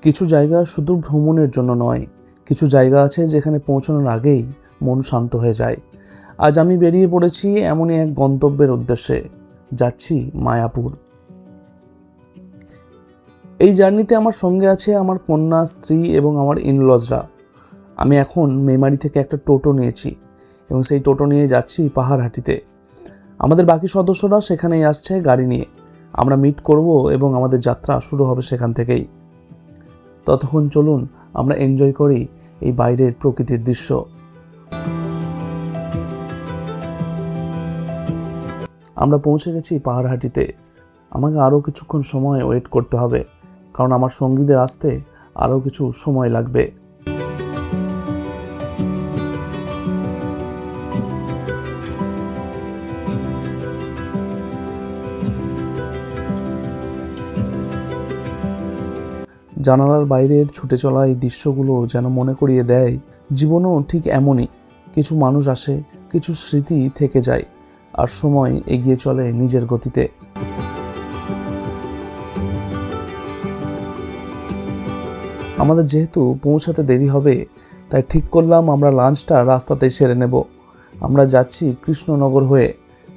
কিছু জায়গা শুধু ভ্রমণের জন্য নয়, কিছু জায়গা আছে যেখানে পৌঁছানোর আগেই মন শান্ত হয়ে যায়। আজ আমি বেরিয়ে পড়েছি এমনই এক গন্তব্যের উদ্দেশ্যে। যাচ্ছি মায়াপুর। এই জার্নিতে আমার সঙ্গে আছে আমার কন্যা, স্ত্রী এবং আমার ইনলজরা। আমি এখন মেমারি থেকে একটা টোটো নিয়েছি এবং সেই টোটো নিয়ে যাচ্ছি পাহাড়হাটিতে। আমাদের বাকি সদস্যরা সেখানেই আসছে গাড়ি নিয়ে। আমরা মিট করব এবং আমাদের যাত্রা শুরু হবে সেখান থেকেই। ততক্ষণ চলুন আমরা এনজয় করি এই বাইরের প্রকৃতির দৃশ্য। আমরা পৌঁছে গেছি পাহাড়হাটিতে। আমাকে আরও কিছুক্ষণ সময় ওয়েট করতে হবে, কারণ আমার সঙ্গীদের আসতে আরও কিছু সময় লাগবে। জানালার বাইরের ছুটে চলা এই দৃশ্যগুলো যেন মনে করিয়ে দেয় জীবনও ঠিক এমনই। কিছু মানুষ আসে, কিছু স্মৃতি থেকে যায়, আর সময় এগিয়ে চলে নিজের গতিতে। আমাদের যেহেতু পৌঁছাতে দেরি হবে, তাই ঠিক করলাম আমরা লাঞ্চটা রাস্তাতেই সেরে নেব। আমরা যাচ্ছি কৃষ্ণনগর হয়ে,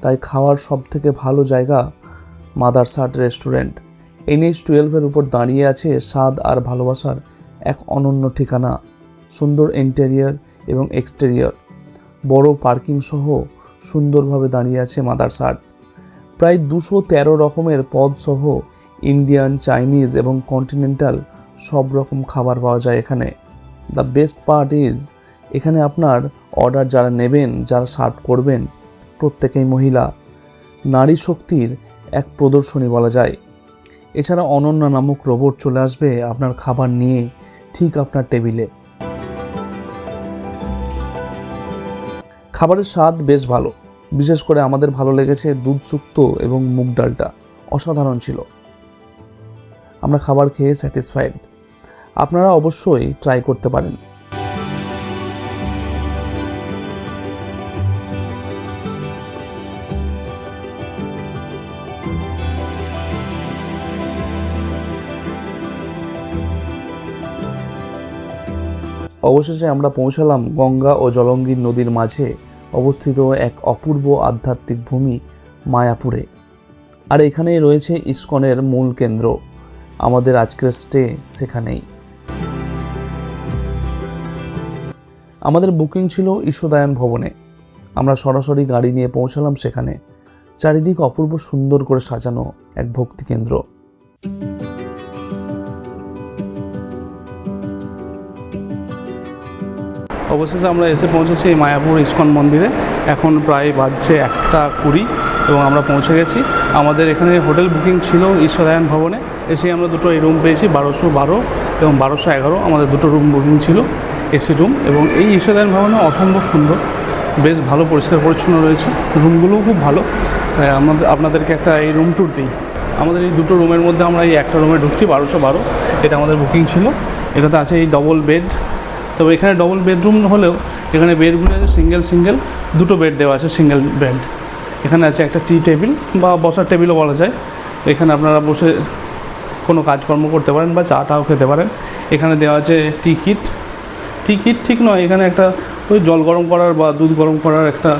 তাই খাওয়ার সব থেকে ভালো জায়গা মাদারসাট রেস্টুরেন্ট। NH-12 উপর দাঁড়িয়ে আছে স্বাদ আর ভালোবাসার এক অনন্য ঠিকানা। সুন্দর ইন্টেরিয়র এবং এক্সটেরিয়র, বড় পার্কিং সহ সুন্দরভাবে দাঁড়িয়ে আছে মাদারসাট। প্রায় 213 রকমের পদ সহ ইন্ডিয়ান, চাইনিজ এবং কন্টিনেন্টাল সব রকম খাবার পাওয়া যায় এখানে। দ্য বেস্ট পার্ট ইজ, এখানে আপনার অর্ডার যারা নেবেন, যারা সার্ভ করবেন, প্রত্যেকেই মহিলা। নারী শক্তির এক প্রদর্শনী বলা যায়। এছাড়া অনন্যা নামক রোবট চলে আসবে আপনার খাবার নিয়ে ঠিক আপনার টেবিলে। খাবারের স্বাদ বেশ ভালো, বিশেষ করে আমাদের ভালো লেগেছে দুধ শুক্তো এবং মুগ ডালটা অসাধারণ ছিল। আমরা খাবার খেয়ে স্যাটিসফাইড। আপনারা অবশ্যই ট্রাই করতে পারেন। অবশেষে আমরা পৌঁছালাম গঙ্গা ও জলঙ্গির নদীর মাঝে অবস্থিত এক অপূর্ব আধ্যাত্মিক ভূমি মায়াপুরে। আর এখানেই রয়েছে ইসকনের মূল কেন্দ্র। আমাদের আজকের স্টে সেখানেই। আমাদের বুকিং ছিল ঈশ্বদায়ন ভবনে। আমরা সরাসরি গাড়ি নিয়ে পৌঁছালাম সেখানে। চারিদিক অপূর্ব সুন্দর করে সাজানো এক ভক্তি কেন্দ্র। অবশেষে আমরা এসে পৌঁছেছি এই মায়াপুর ইসকন মন্দিরে। এখন প্রায় বাজছে 1:20 এবং আমরা পৌঁছে গেছি। আমাদের এখানে হোটেল বুকিং ছিল ঈশ্বরায়ণ ভবনে। এসে আমরা দুটো এই রুম পেয়েছি, 1212 এবং 1211। আমাদের দুটো রুম বুকিং ছিল, এসি রুম। এবং এই ঈশ্বরায়ণ ভবনে অসম্ভব সুন্দর, বেশ ভালো পরিষ্কার পরিচ্ছন্ন রয়েছে, রুমগুলোও খুব ভালো। তাই আপনাদেরকে একটা এই রুম ট্যুর দিই। আমাদের এই দুটো রুমের মধ্যে আমরা এই একটা রুমে ঢুকছি, 1212। এটা আমাদের বুকিং ছিল। এটাতে আছে এই ডবল বেড। তবে এখানে ডবল বেডরুম হলেও এখানে বেডগুলো আছে সিঙ্গেল, দুটো বেড দেওয়া আছে, সিঙ্গেল বেড। এখানে আছে একটা টি টেবিল বা বসার টেবিলও বলা যায়। এখানে আপনারা বসে কোনো কাজকর্ম করতে পারেন বা চাটাও খেতে পারেন। এখানে দেওয়া আছে টি কিট ঠিক নয়, এখানে একটা ওই জল গরম করার বা দুধ গরম করার একটা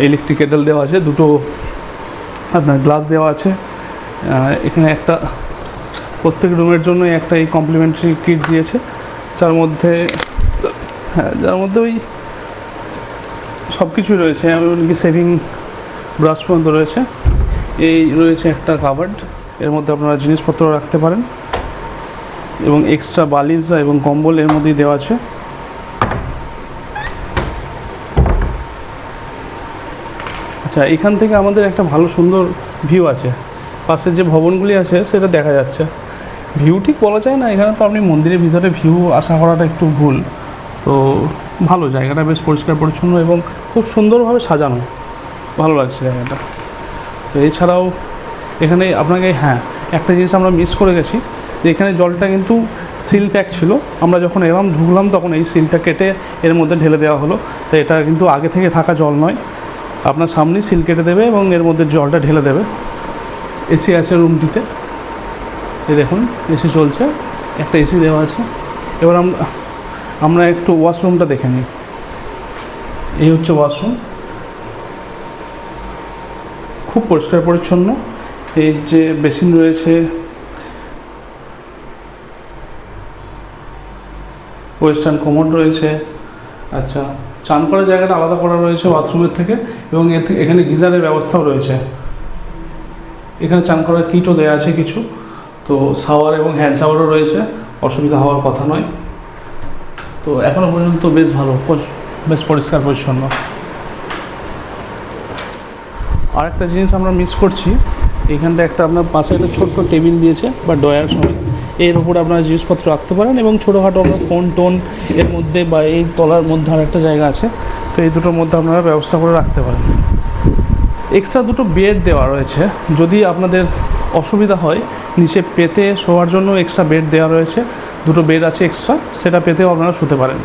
ইলেকট্রিক কেটেল দেওয়া আছে। দুটো আপনার গ্লাস দেওয়া আছে। এখানে একটা প্রত্যেক রুমের জন্য একটা এই কমপ্লিমেন্টারি কিট দিয়েছে, যার মধ্যে ওই সব কিছুই রয়েছে। এমনকি সেভিং ব্রাশ পর্যন্ত রয়েছে। এই রয়েছে একটা কাভার্ড, এর মধ্যে আপনারা জিনিসপত্র রাখতে পারেন এবং এক্সট্রা বালিশ এবং কম্বল এর মধ্যেই দেওয়া আছে। আচ্ছা, এখান থেকে আমাদের একটা ভালো সুন্দর ভিউ আছে। পাশের যে ভবনগুলি আছে সেটা দেখা যাচ্ছে। ভিউ ঠিক বলা যায় না, এখানে তো আপনি মন্দিরের ভিতরে ভিউ আশা করাটা একটু ভুল। তো ভালো, জায়গাটা বেশ পরিষ্কার পরিচ্ছন্ন এবং খুব সুন্দরভাবে সাজানো, ভালো লাগছে জায়গাটা। তো এছাড়াও এখানে আপনাকে একটা জিনিস আমরা মিস করে গেছি, যে এখানে জলটা কিন্তু সিল প্যাক ছিল। আমরা যখন এরকম ঢুকলাম তখন এই সিলটা কেটে এর মধ্যে ঢেলে দেওয়া হলো। তো এটা কিন্তু আগে থেকে থাকা জল নয়, আপনার সামনেই সিল কেটে দেবে এবং এর মধ্যে জলটা ঢেলে দেবে। এসি আছে রুমটিতে, এই দেখুন এসি চলছে। একটা এসি দেওয়া আছে। এবার আমরা একটু ওয়াশরুমটা দেখে নিই। এই হচ্ছে ওয়াশরুম, খুব পরিষ্কার পরিচ্ছন্ন। এই যে বেসিন রয়েছে, ওয়েস্টার্ন কোমোড রয়েছে। আচ্ছা, চান করার জায়গাটা আলাদা করা রয়েছে বাথরুমের থেকে, এবং এখানে গিজারের ব্যবস্থাও রয়েছে। এখানে চান করার কিটও দেওয়া আছে কিছু। তো শাওয়ার এবং হ্যান্ড শাওয়ারও রয়েছে, অসুবিধা হওয়ার কথা নয়। তো এখনও পর্যন্ত বেশ ভালো, বেশ পরিষ্কার পরিচ্ছন্ন। আর একটা জিনিস আমরা মিস করছি, এইখানটা একটা আপনার পাশে একটা ছোট্ট টেবিল দিয়েছে বা ডয়ার সময়, এর উপরে আপনারা জিনিসপত্র রাখতে পারেন, এবং ছোটোখাটো আপনার ফোন টোন এর মধ্যে বা এই তলার মধ্যে আর একটা জায়গা আছে, তো এই দুটোর মধ্যে আপনারা ব্যবস্থা করে রাখতে পারেন। এক্সট্রা দুটো বেড দেওয়া রয়েছে, যদি আপনাদের অসুবিধা হয় নিচে পেতে শোয়ার জন্য এক্সট্রা বেড দেওয়া রয়েছে, দুটো বেড আছে এক্সট্রা, সেটা পেতেও আপনারা শুতে পারেন।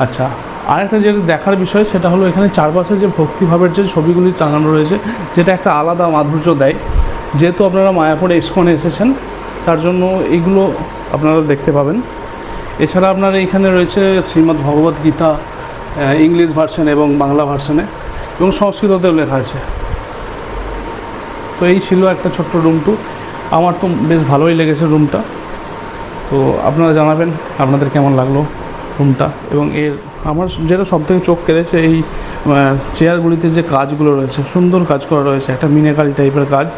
আচ্ছা, আরেকটা যেটা দেখার বিষয় সেটা হলো এখানে চারপাশে যে ভক্তিভাবের যে ছবিগুলি টাঙানো রয়েছে, যেটা একটা আলাদা মাধুর্য দেয়। যেহেতু আপনারা মায়াপুরে ইস্কনে এসেছেন, তার জন্য এইগুলো আপনারা দেখতে পাবেন। এছাড়া আপনার এইখানে রয়েছে শ্রীমদ্ ভগবদ্ গীতা, ইংলিশ ভার্সন এবং বাংলা ভার্সনে, এবং সংস্কৃততেও লেখা আছে। তো এই ছিল একটা ছোট্ট রুম টু। আমার তো বেশ ভালোই লেগেছে রুমটা। তো আপনারা জানাবেন আপনাদের কেমন লাগলো রুমটা। এবং আমার যেটা সবথেকে চোখ কেড়েছে, এই চেয়ারগুলিতে যে কাজগুলো রয়েছে, সুন্দর কাজ করা রয়েছে, একটা মিনাকারি টাইপের কাজ,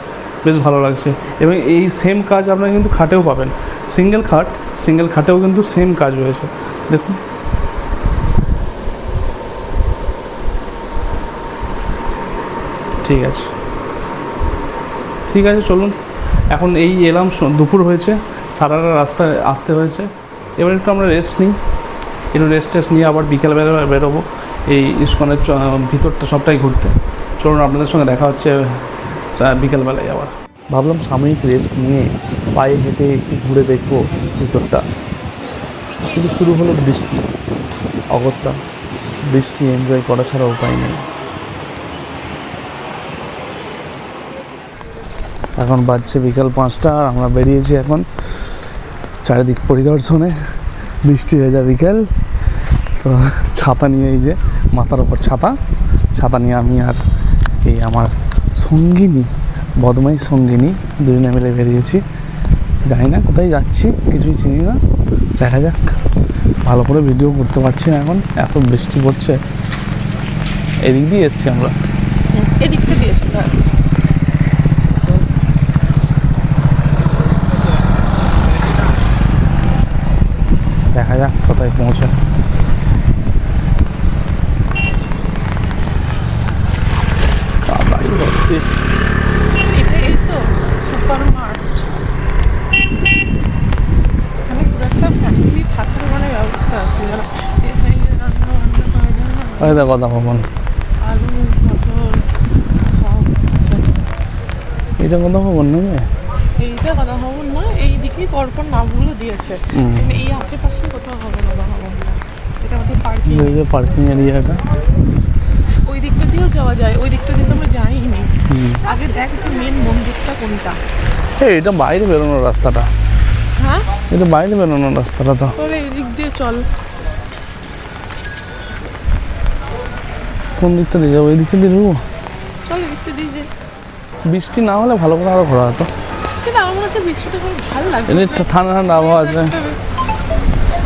বেশ ভালো লাগছে। এবং এই সেম কাজ আপনারা কিন্তু খাটেও পাবেন, সিঙ্গেল খাটেও কিন্তু সেম কাজ রয়েছে, দেখুন। ঠিক আছে, চলুন। এখন এই এলাম, দুপুর হয়েছে, সারা রাস্তায় আসতে হয়েছে। এবার একটু আমরা রেস্ট নিই, একটু রেস্ট নিয়ে আবার বিকেলবেলা বেরোবো এই ইস্কনের ভিতরটা সবটাই ঘুরতে। চলুন, আপনাদের সঙ্গে দেখা হচ্ছে বিকেলবেলায় আবার। ভাবলাম সাময়িক রেস্ট নিয়ে পায়ে হেঁটে একটু ঘুরে দেখবো ভিতরটা, কিন্তু শুরু হলো বৃষ্টি। অগত্যা বৃষ্টি এনজয় করা ছাড়া উপায় নেই। এখন বাজছে বিকেল 5টা, আর আমরা বেরিয়েছি এখন চারিদিক পরিদর্শনে। বৃষ্টি ভেজা বিকেল, তো ছাতা নিয়ে, এই যে মাথার ওপর ছাতা নিয়ে আমি আর এই আমার সঙ্গিনী, বদমাই সঙ্গিনী, দুজনে মিলে বেরিয়েছি। জানি না কোথায় যাচ্ছি, কিছুই চিনি না, দেখা যাক। ভালো করে ভিডিও করতে পারছি না এখন, এত বৃষ্টি পড়ছে। এদিক দিয়ে এসছি আমরা, এদিকটা দিয়েছি। দেখা যাক কোথায় পৌঁছে। এটাই তো সুপার মার্ট, এখানে পুরো একটা ফ্যাক্টরি থাকার মানে ব্যবস্থা আছে, যারা এই সাইডে রান্না করার জন্য ওই দেখো কথা ভবন, আলু পটল সব আছে। এটা কথা ভবন নেই, এইটা কথা ভবন না, এই দিকেই পরপর নামগুলো দিয়েছে, এই আশেপাশে কোথাও হবে না কথা ভবনটা। এটা আমাদের পার্কিং, পার্কিং এরিয়াটা। ওই দিকটা দিয়েও যাওয়া যায়, ওই দিকটা দিয়ে তো আমরা যাইনি। আগে দেখ যে মেন মন্দিরটা কোনটা। এটা বাইরে বেরোনোর রাস্তাটা, হ্যাঁ এটা বাইরে বেরোনোর রাস্তাটা তো। তবে এই দিক দিয়ে চল। কোন দিকটা দিয়ে যাবো? এই দিকটা দিয়ে যাবো, চল এই দিকটা দিয়ে যাই। বৃষ্টি না হলে ভালো করে আরো ঘোরা হতো। কিন্তু আমার মনে হচ্ছে বৃষ্টিটা খুব ভালো লাগছে, এটা ঠান্ডা ঠান্ডা আবহাওয়া আছে।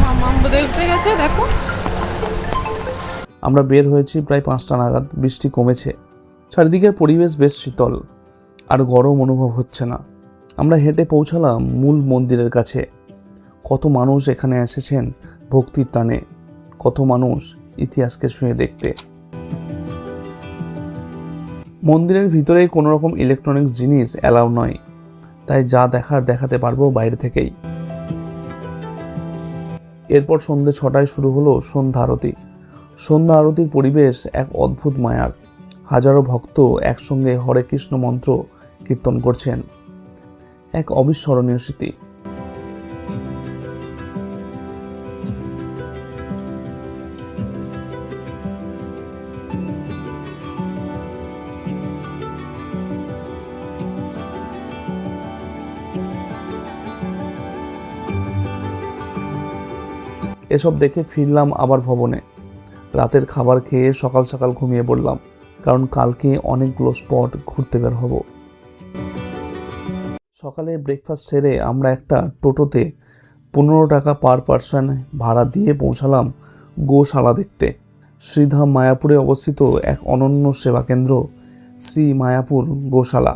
মামা দেখতে গেছে, দেখো। আমরা বের হয়েছি প্রায় 5টা নাগাদ। বৃষ্টি কমেছে, চারিদিকের পরিবেশ বেশ শীতল, আর গরম অনুভব হচ্ছে না। আমরা হেঁটে পৌঁছালাম মূল মন্দিরের কাছে। কত মানুষ এখানে এসেছেন ভক্তির টানে, কত মানুষ ইতিহাসকে ছুঁয়ে দেখতে। মন্দিরের ভিতরে কোনো রকম ইলেকট্রনিক্স জিনিস অ্যালাউ নয়, তাই যা দেখার দেখাতে পারবো বাইরে থেকেই। এরপর সন্ধ্যে 6টায় শুরু হলো সন্ধ্যা আরতি। সন্ধ্যা আরতির পরিবেশ এক অদ্ভুত মায়ার। হাজারো ভক্ত একসঙ্গে হরে কৃষ্ণ মন্ত্র কীর্তন করছেন, এক অবিস্মরণীয় স্মৃতি। এসব দেখে ফিরলাম আবার ভবনে। রাতের খাবার খেয়ে সকাল সকাল ঘুমিয়ে পড়লাম, কারণ কালকে অনেকগুলো স্পট ঘুরতে বের হব। সকালে ব্রেকফাস্ট সেরে আমরা একটা টোটোতে 15 টাকা পার পার্সন ভাড়া দিয়ে পৌঁছালাম গোশালা দেখতে। শ্রীধাম মায়াপুরে অবস্থিত এক অনন্য সেবা কেন্দ্র শ্রী মায়াপুর গোশালা।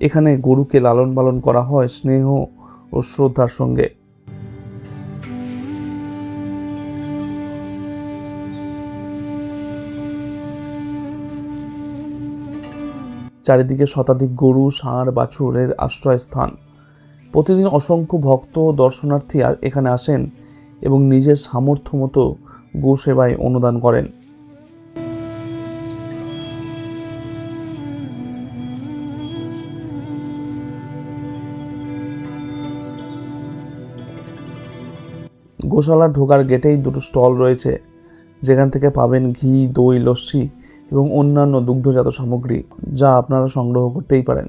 এখানে গরুকে লালন পালন করা হয় স্নেহ ও শ্রদ্ধার সঙ্গে। চারিদিকে শতাধিক গরু, ষাঁড়, বাছুরের আশ্রয়স্থান। প্রতিদিন অসংখ্য ভক্ত ও দর্শনার্থী এখানে আসেন এবং নিজের সামর্থ্য মতো গো সেবায় অনুদান করেন। গোশালা ঢোকার গেটেই দুটো স্টল রয়েছে, যেখান থেকে পাবেন ঘি, দই, লস্যি এবং অন্যান্য দুগ্ধজাত সামগ্রী, যা আপনারা সংগ্রহ করতেই পারেন।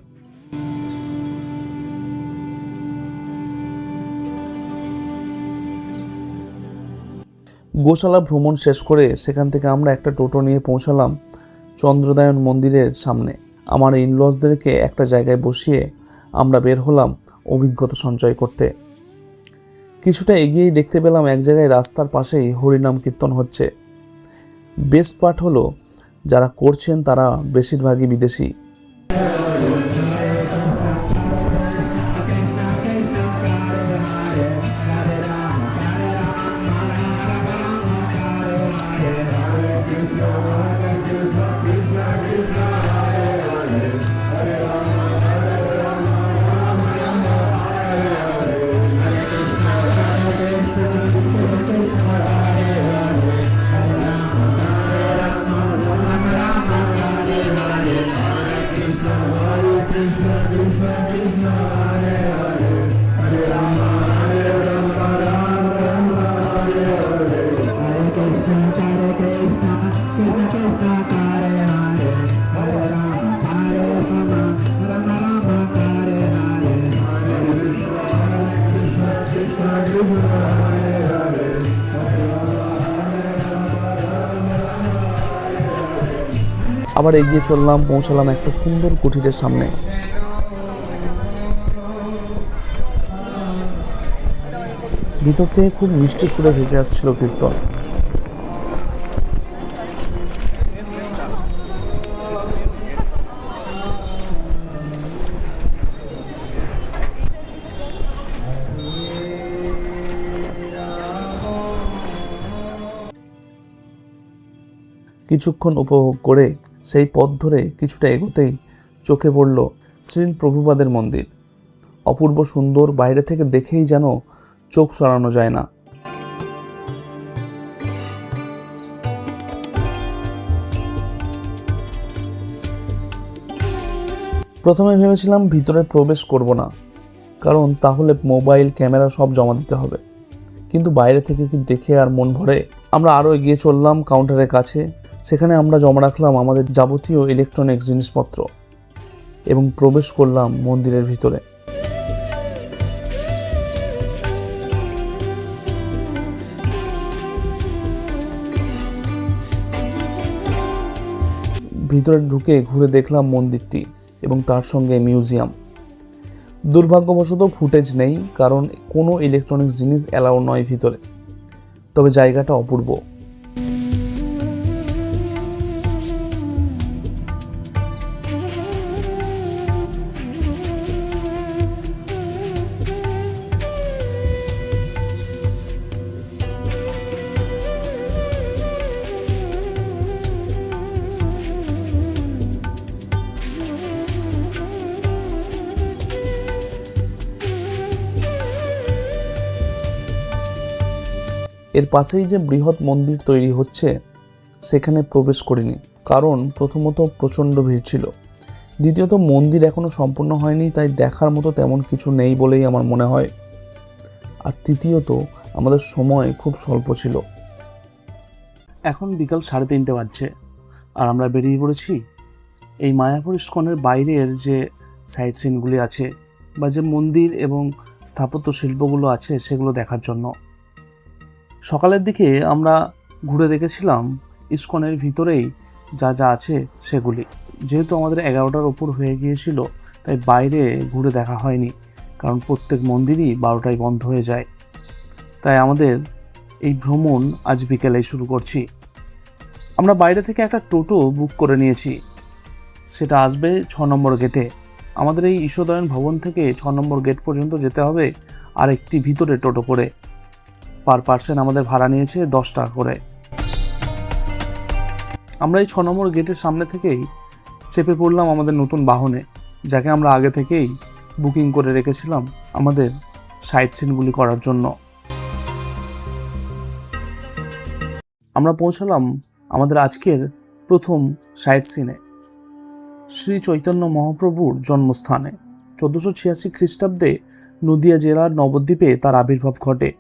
গোশালা ভ্রমণ শেষ করে সেখান থেকে আমরা একটা টোটো নিয়ে পৌঁছালাম চন্দ্রদায়ন মন্দিরের সামনে। আমার ইনলসদেরকে একটা জায়গায় বসিয়ে আমরা বের হলাম অভিজ্ঞতা সঞ্চয় করতে। কিছুটা এগিয়েই দেখতে পেলাম এক জায়গায় রাস্তার পাশেই হরিনাম কীর্তন হচ্ছে। বেস্ট পার্ট হলো, যারা করছেন তারা বেশিরভাগই বিদেশি। আবার এগিয়ে চললাম, পৌঁছালাম একটা সুন্দর কুঠিরের সামনে। ভিতর থেকে খুব মিষ্টি সুরে ভেসে আসছিল কীর্তন। কিছুক্ষণ উপভোগ করে সেই পথ ধরে কিছুটা এগোতেই চোখে পড়ল শ্রী প্রভুপাদের মন্দির। অপূর্ব সুন্দর, বাইরে থেকে দেখেই যেন চোখ সরানো যায় না। প্রথমে ভেবেছিলাম ভিতরে প্রবেশ করব না, কারণ তাহলে মোবাইল, ক্যামেরা সব জমা দিতে হবে, কিন্তু বাইরে থেকে কি দেখে আর মন ভরে। আমরা আরও এগিয়ে চললাম কাউন্টারের কাছে। সেখানে আমরা জমা রাখলাম আমাদের যাবতীয় ইলেকট্রনিক্স জিনিসপত্র এবং প্রবেশ করলাম মন্দিরের ভিতরে। ভিতরে ঢুকে ঘুরে দেখলাম মন্দিরটি এবং তার সঙ্গে মিউজিয়াম। দুর্ভাগ্যবশত ফুটেজ নেই, কারণ কোনো ইলেকট্রনিক্স জিনিস অ্যালাউ নয় ভিতরে, তবে জায়গাটা অপূর্ব। এর পাশেই যে বৃহৎ মন্দির তৈরি হচ্ছে সেখানে প্রবেশ করিনি, কারণ প্রথমত প্রচণ্ড ভিড় ছিল, দ্বিতীয়ত মন্দির এখনও সম্পূর্ণ হয়নি, তাই দেখার মতো তেমন কিছু নেই বলেই আমার মনে হয়, আর তৃতীয়ত আমাদের সময় খুব স্বল্প ছিল। এখন বিকাল 3:30 বাজছে আর আমরা বেরিয়ে পড়েছি এই মায়াপুর ইস্কনের বাইরের যে সাইট সিনগুলি আছে বা যে মন্দির এবং স্থাপত্য শিল্পগুলো আছে সেগুলো দেখার জন্য। সকালের দিকে আমরা ঘুরে দেখেছিলাম ইসকনের ভিতরেই যা যা আছে সেগুলি। যেহেতু আমাদের 11টার ওপর হয়ে গিয়েছিল, তাই বাইরে ঘুরে দেখা হয়নি, কারণ প্রত্যেক মন্দিরই 12টায় বন্ধ হয়ে যায়। তাই আমাদের এই ভ্রমণ আজ বিকেলে শুরু করছি। আমরা বাইরে থেকে একটা টোটো বুক করে নিয়েছি, সেটা আসবে 6 নম্বর গেটে। আমাদের এই ঈশ্বরদয়ন ভবন থেকে 6 নম্বর গেট পর্যন্ত যেতে হবে আর একটি ভিতরে টোটো করে। পার পার্সন আমাদের ভাড়া নিয়েছে 10 টাকা করে। আমরা এই 6 নম্বর গেটের সামনে থেকেই চেপে পড়লাম আমাদের নতুন বাহনে, যাকে আমরা আগে থেকেই বুকিং করে রেখেছিলাম আমাদের সাইট সিনগুলি করার জন্য। আমরা পৌঁছালাম আমাদের আজকের প্রথম সাইট সিনে, শ্রী চৈতন্য মহাপ্রভুর জন্মস্থানে। 1486 খ্রিস্টাব্দে নদিয়া জেলার নবদ্বীপে তার আবির্ভাব ঘটে।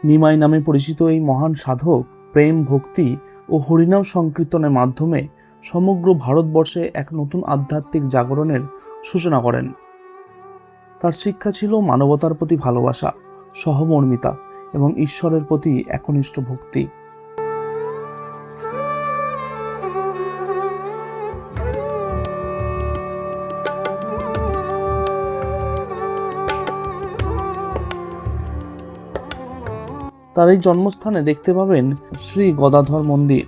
নিমাই নামে পরিচিত এই মহান সাধক প্রেম, ভক্তি ও হরিনাম সংকীর্তনের মাধ্যমে সমগ্র ভারতবর্ষে এক নতুন আধ্যাত্মিক জাগরণের সূচনা করেন। তার শিক্ষা ছিল মানবতার প্রতি ভালোবাসা, সহমর্মিতা এবং ঈশ্বরের প্রতি একনিষ্ঠ ভক্তি। তার এই জন্মস্থানে দেখতে পাবেন শ্রী গদাধর মন্দির,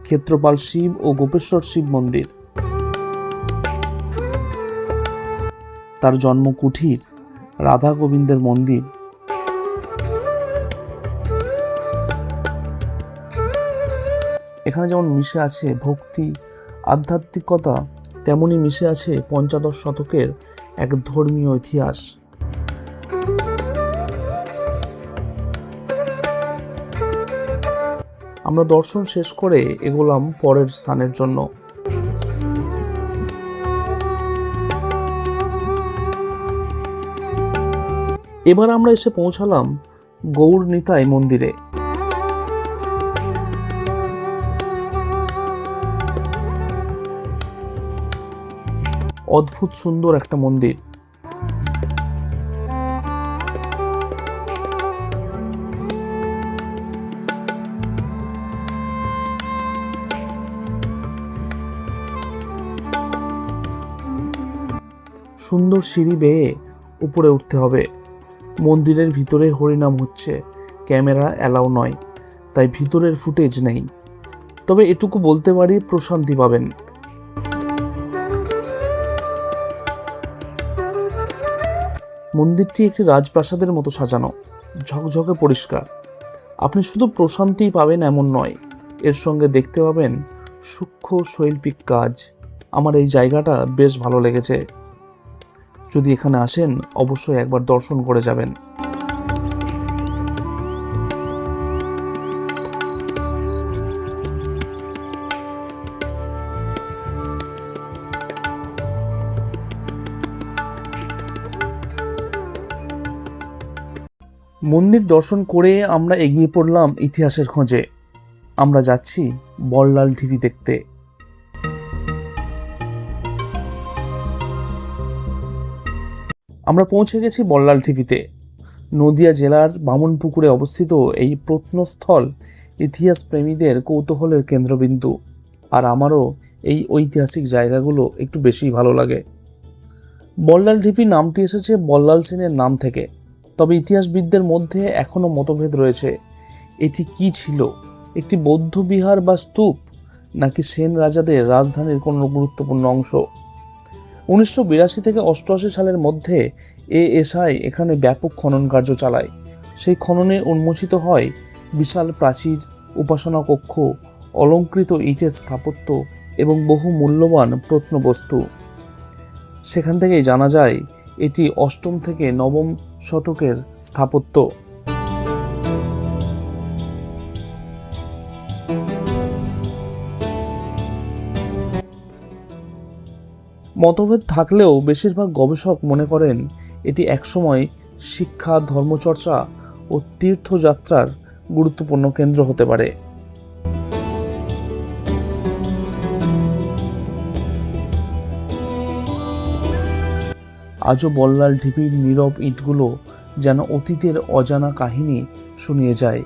ক্ষেত্রপাল শিব ও গোপেশ্বর শিব মন্দির, তার জন্ম কুঠির রাধা গোবিন্দের মন্দির, এখানে যেমন মিশে আছে ভক্তি, আধ্যাত্মিকতা, তেমনি মিশে আছে 15 শতকের এক ধর্মীয় ইতিহাস। আমরা দর্শন শেষ করে এগোলাম পরের স্থানের জন্য। এবার আমরা এসে পৌঁছালাম গৌর নিতাই মন্দিরে। অদ্ভুত সুন্দর একটা মন্দির। সুন্দর সিঁড়ি বেয়ে উপরে উঠতে হবে। মন্দিরের ভিতরে হরিনাম হচ্ছে, ক্যামেরা অ্যালাউ নয়, তাই ভিতরের ফুটেজ নেই। তবে এটুকু বলতে পারি, প্রশান্তি পাবেন। মন্দিরটি একটি রাজপ্রাসাদের মতো সাজানো, ঝকঝকে পরিষ্কার। আপনি শুধু প্রশান্তিই পাবেন এমন নয়, এর সঙ্গে দেখতে পাবেন সূক্ষ্ম শৈল্পিক কাজ। আমার এই জায়গাটা বেশ ভালো লেগেছে। যদি এখানে আসেন, অবশ্যই একবার দর্শন করে যাবেন। মন্দির দর্শন করে আমরা এগিয়ে পড়লাম ইতিহাসের খোঁজে। আমরা যাচ্ছি বল্লাল ঢিবি দেখতে। আমরা পৌঁছে গেছি বল্লাল ঢিবিতে। নদিয়া জেলার বামনপুকুরে অবস্থিত এই প্রত্নস্থল ইতিহাস প্রেমীদের কৌতূহলের কেন্দ্রবিন্দু। আর আমারও এই ঐতিহাসিক জায়গাগুলো একটু বেশি ভালো লাগে। বল্লাল ঢিবি নামটি এসেছে বল্লাল সেনের নাম থেকে। তবে ইতিহাসবিদদের মধ্যে এখনও মতভেদ রয়েছে, এটি কি ছিল, একটি বৌদ্ধ বিহার বা স্তূপ, নাকি সেন রাজাদের রাজধানীর কোনো গুরুত্বপূর্ণ অংশ। 1982 থেকে 88 সালের মধ্যে এএসআই এখানে ব্যাপক খনন কার্য চালায়। সেই খননে উন্মোচিত হয় বিশাল প্রাচীর, উপাসনা কক্ষ, অলঙ্কৃত ইটের স্থাপত্য এবং বহু মূল্যবান প্রত্নবস্তু। সেখান থেকেই জানা যায় এটি 8ম থেকে 9ম শতকের স্থাপত্য। মতভেদ থাকলেও বেশিরভাগ গবেষক মনে করেন এটি একসময় শিক্ষা, ধর্মচর্চা ও তীর্থযাত্রার গুরুত্বপূর্ণ কেন্দ্র হতে পারে। আজও বল্লাল ঢিবির নীরব ইটগুলো যেন অতীতের অজানা কাহিনী শুনিয়ে যায়।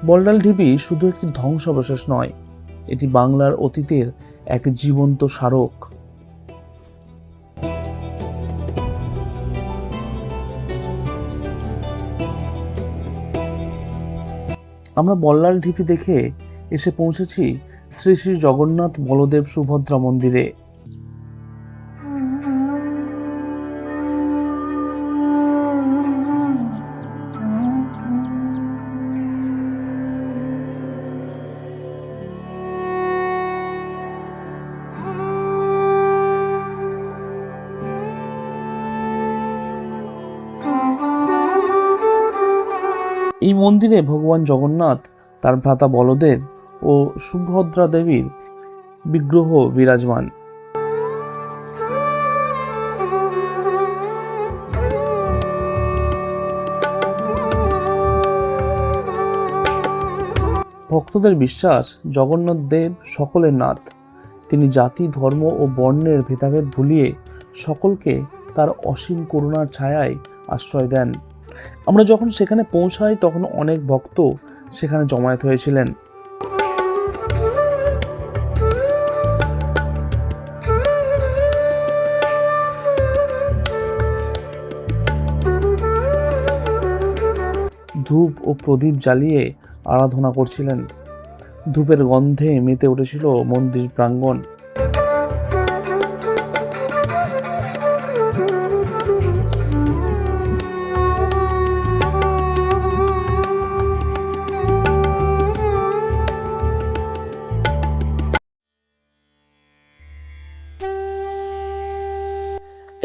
বলডাল ঢিবি শুধু একটি ধ্বংসাবশেষ নয়, এটি বাংলার অতীতের এক জীবন্ত স্মারক। আমরা বল্লাল ঢিবি দেখে এসে পৌঁছেছি শ্রী শ্রী জগন্নাথ বলদেব সুভদ্রা মন্দিরে। এই মন্দিরে ভগবান জগন্নাথ, তার ভ্রাতা বলদেব ও সুভদ্রা দেবীর বিগ্রহ বিরাজমান। ভক্তদের বিশ্বাস জগন্নাথ দেব সকলের নাথ। তিনি জাতি, ধর্ম ও বর্ণের ভেদাভেদ ভুলিয়ে সকলকে তার অসীম করুণার ছায়ায় আশ্রয় দেন। আমরা যখন সেখানে পৌঁছাই তখন অনেক ভক্ত সেখানে জমায়েত হয়েছিলেন। ধূপ ও প্রদীপ জ্বালিয়ে আরাধনা করছিলেন। ধূপের গন্ধে মেতে উঠেছিল মন্দির প্রাঙ্গণ।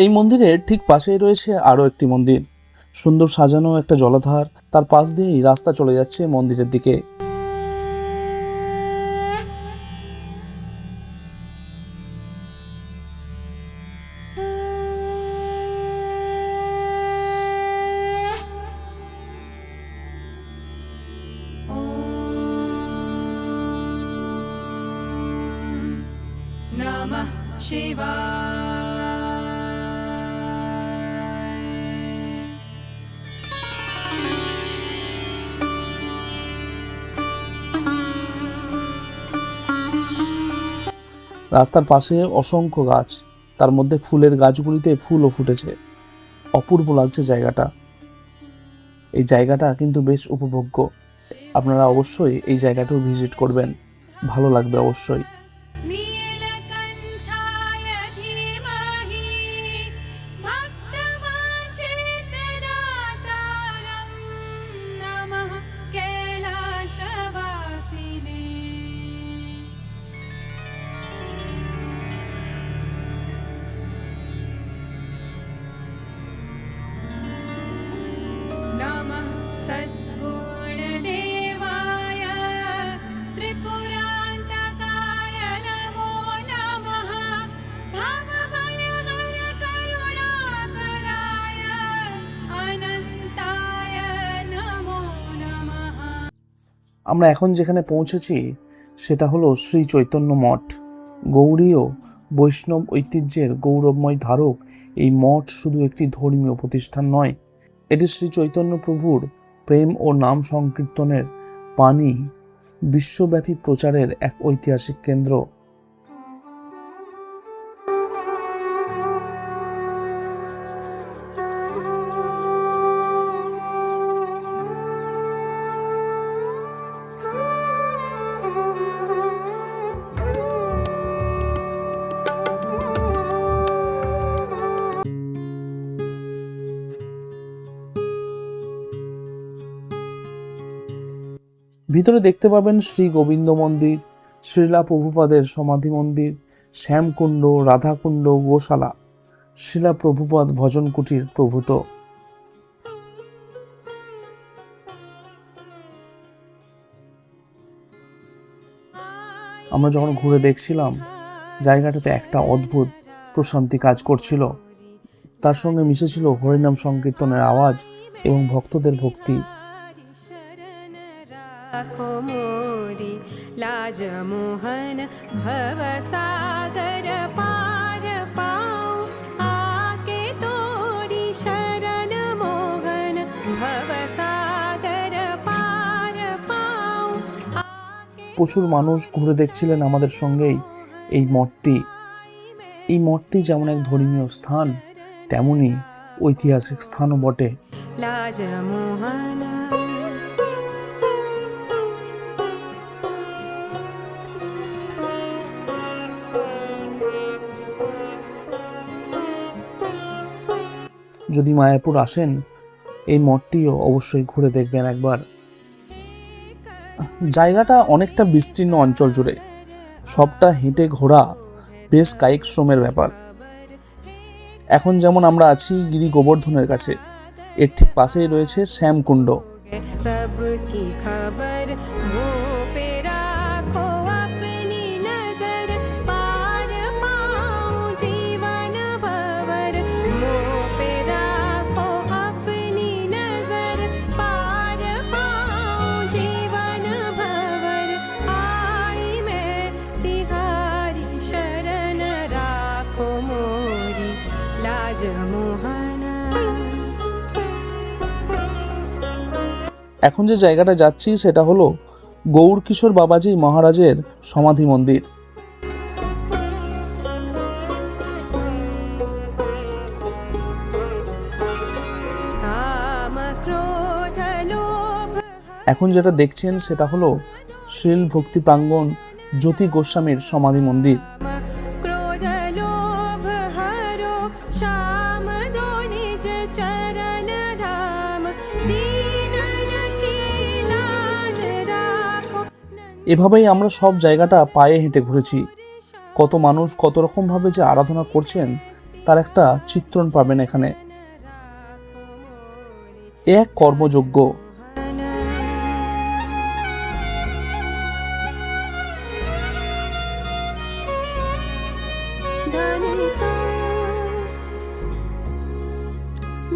এই মন্দিরের ঠিক পাশেই রয়েছে আরো একটি মন্দির, সুন্দর সাজানো একটা জলাধার, তার পাশ দিয়েই রাস্তা চলে যাচ্ছে মন্দিরের দিকে। नमः शिवाय। রাস্তার পাশে অসংখ্য গাছ, তার মধ্যে ফুলের গাছগুলিতে ফুলও ফুটেছে। অপূর্ব লাগছে জায়গাটা। এই জায়গাটা কিন্তু বেশ উপভোগ্য। আপনারা অবশ্যই এই জায়গাটাও ভিজিট করবেন, ভালো লাগবে অবশ্যই। नीलकण्ठाय धीमहि भक्तवाञ्छितदातारं नमः कैलासवासिने। नमः सद्गुणदेवाय त्रिपुरान्तकाय नमो नमः भवभयहर करुणाकराय अनन्ताय नमो नमः। আমরা এখন যেখানে পৌঁছেছি সেটা হলো শ্রী চৈতন্য মঠ। গৌড়ী ও বৈষ্ণব ঐতিহ্যের গৌরবময় ধারক এই মঠ শুধু একটি ধর্মীয় প্রতিষ্ঠান নয়, এটি শ্রী চৈতন্য প্রভুর প্রেম ও নাম সংকীর্তনের বাণী বিশ্বব্যাপী প্রচারের এক ঐতিহাসিক কেন্দ্র। ভিতরে দেখতে পাবেন শ্রী গোবিন্দ মন্দির, শ্রীলা প্রভুপাদের সমাধি মন্দির, শ্যামকুণ্ড, রাধাকুণ্ড, গোশালা, শিলা প্রভুপাদ ভজন কুটির প্রভূত। আমরা যখন ঘুরে দেখছিলাম জায়গাটাতে একটা অদ্ভুত প্রশান্তি কাজ করছিল। তার সঙ্গে মিশেছিল হরিনাম সংকীর্তনের আওয়াজ এবং ভক্তদের ভক্তি। राखो मोरी लाज मोहन भवसागर पार पाऊं आके तोरी शरण मोहन भवसागर पार पाऊं। প্রচুর মানুষ ঘুরে দেখছিলেন আমাদের সঙ্গেই এই মঠটি। এই মঠটি যেমন এক ধর্মীয় স্থান, তেমনি ঐতিহাসিক স্থানও বটে। लाज मोहन যদি মায়াপুর আসেন, এই মঠটিও অবশ্যই ঘুরে দেখবেন একবার। জায়গাটা অনেকটা বিস্তীর্ণ অঞ্চল জুড়ে, সবটা হেঁটে ঘোরা বেশ কায়িক শ্রমের ব্যাপার। এখন যেমন আমরা আছি গিরি গোবর্ধনের কাছে, এর ঠিক পাশেই রয়েছে শ্যামকুণ্ড। सबकी खबर वो पे राखो अपनी नजर पार पाऊं जीवन भवर वो पे राखो अपनी नजर पार पाऊं जीवन भवर आई मैं तिहारी शरण राखो मोरी लाज मोहन এখন যে জায়গাটা যাচ্ছি সেটা হলো গৌর কিশোর বাবাজি মহারাজের সমাধি মন্দির। काम क्रोध लोभ এখন যেটা দেখছেন সেটা হলো শ্রীল ভক্তি প্রাঙ্গণ জ্যোতি গোস্বামীর সমাধি মন্দির। क्रोध लोभ हरो श्याम दो निज चरण धाम दीनन की लाज राखो এভাবেই আমরা সব জায়গাটা পায়ে হেঁটে ঘুরেছি। কত মানুষ কত রকম ভাবে যে আরাধনা করছেন তার একটা চিত্রণ পাবেন এখানে। এ এক কর্মযজ্ঞ। धनि सा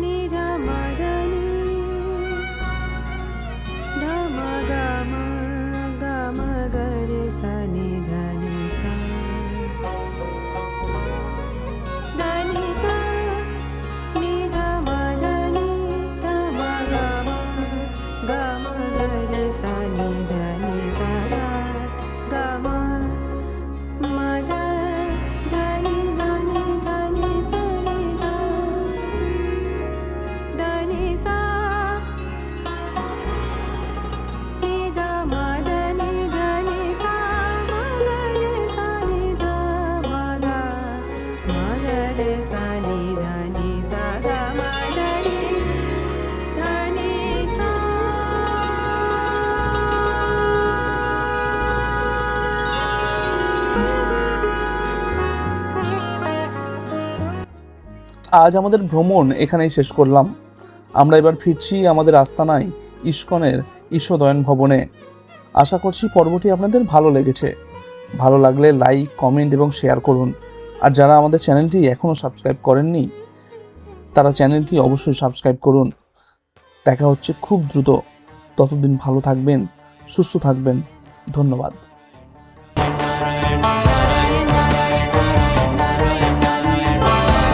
निध मदनि धम गम गम गर सा निधनि सा धनि सा निध मदनि धम गम गम गर सा निधनि सा गम मद धनि धनि धनि सा धनि सा निध मदनि धनि सा मगर सा निध मग मगर सा निधनि सा ग मदनि धनि सा আজ আমাদের ভ্রমণ এখানেই শেষ করলাম। আমরা এবার ফিরছি আমাদের আস্তানায় ইস্কনের ঈশ্বরদয়ন ভবনে। আশা করছি পর্বটি আপনাদের ভালো লেগেছে। ভালো লাগলে লাইক, কমেন্ট এবং শেয়ার করুন। আর যারা আমাদের চ্যানেলটি এখনও সাবস্ক্রাইব করেননি তারা চ্যানেলটি অবশ্যই সাবস্ক্রাইব করুন। দেখা হচ্ছে খুব দ্রুত। ততদিন ভালো থাকবেন, সুস্থ থাকবেন। ধন্যবাদ।